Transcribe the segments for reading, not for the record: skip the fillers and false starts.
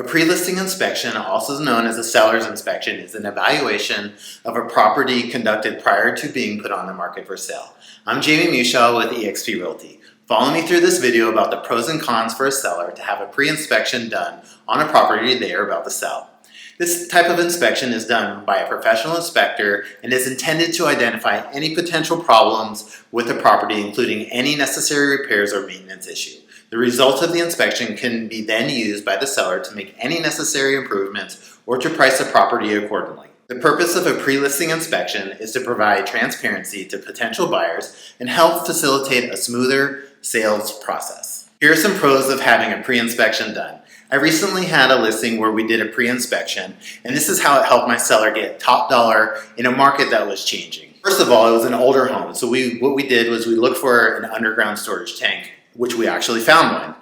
A pre-listing inspection, also known as a seller's inspection, is an evaluation of a property conducted prior to being put on the market for sale. I'm Jamie.meushaw with eXp Realty. Follow me through this video about the pros and cons for a seller to have a pre-inspection done on a property they are about to sell. This type of inspection is done by a professional inspector and is intended to identify any potential problems with the property, including any necessary repairs or maintenance issue. The results of the inspection can be then used by the seller to make any necessary improvements or to price the property accordingly. The purpose of a pre-listing inspection is to provide transparency to potential buyers and help facilitate a smoother sales process. Here are some pros of having a pre-inspection done. I recently had a listing where we did a pre-inspection, and this is how it helped my seller get top dollar in a market that was changing. First of all, it was an older home, so what we did was we looked for an underground storage tank, which we actually found one.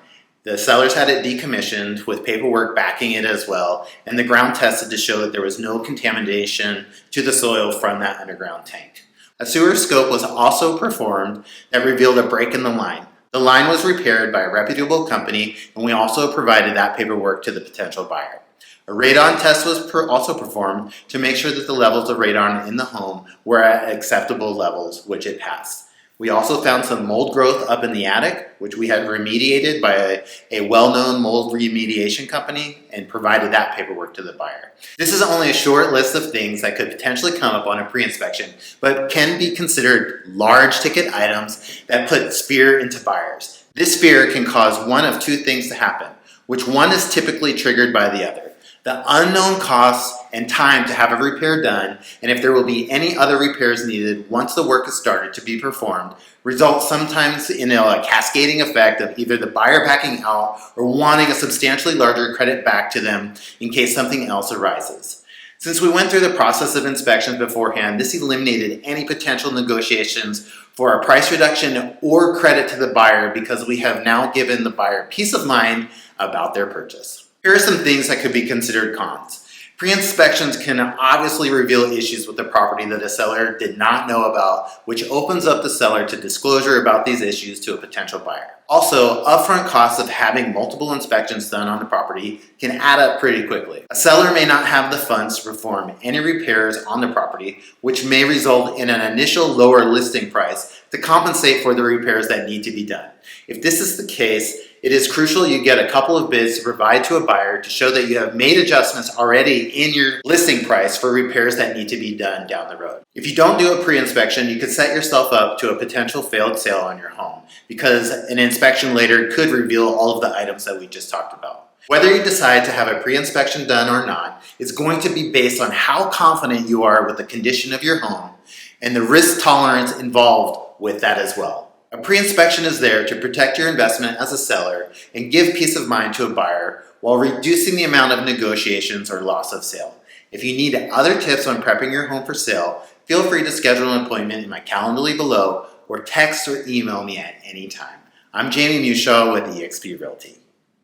The sellers had it decommissioned with paperwork backing it as well, and the ground tested to show that there was no contamination to the soil from that underground tank. A sewer scope was also performed that revealed a break in the line. The line was repaired by a reputable company, and we also provided that paperwork to the potential buyer. A radon test was also performed to make sure that the levels of radon in the home were at acceptable levels, which it passed. We also found some mold growth up in the attic, which we had remediated by a well-known mold remediation company and provided that paperwork to the buyer. This is only a short list of things that could potentially come up on a pre-inspection, but can be considered large ticket items that put fear into buyers. This fear can cause one of two things to happen, which one is typically triggered by the other. The unknown costs and time to have a repair done, and if there will be any other repairs needed once the work is started to be performed, results sometimes in a cascading effect of either the buyer backing out or wanting a substantially larger credit back to them in case something else arises. Since we went through the process of inspections beforehand, this eliminated any potential negotiations for a price reduction or credit to the buyer because we have now given the buyer peace of mind about their purchase. Here are some things that could be considered cons. Pre-inspections can obviously reveal issues with the property that a seller did not know about, which opens up the seller to disclosure about these issues to a potential buyer. Also, upfront costs of having multiple inspections done on the property can add up pretty quickly. A seller may not have the funds to perform any repairs on the property, which may result in an initial lower listing price to compensate for the repairs that need to be done. If this is the case, it is crucial you get a couple of bids to provide to a buyer to show that you have made adjustments already in your listing price for repairs that need to be done down the road. If you don't do a pre-inspection, you could set yourself up to a potential failed sale on your home because an inspection later could reveal all of the items that we just talked about. Whether you decide to have a pre-inspection done or not is going to be based on how confident you are with the condition of your home and the risk tolerance involved with that as well. A pre-inspection is there to protect your investment as a seller and give peace of mind to a buyer while reducing the amount of negotiations or loss of sale. If you need other tips on prepping your home for sale, feel free to schedule an appointment in my Calendly below or text or email me at any time. I'm Jamie.meushaw with eXp Realty.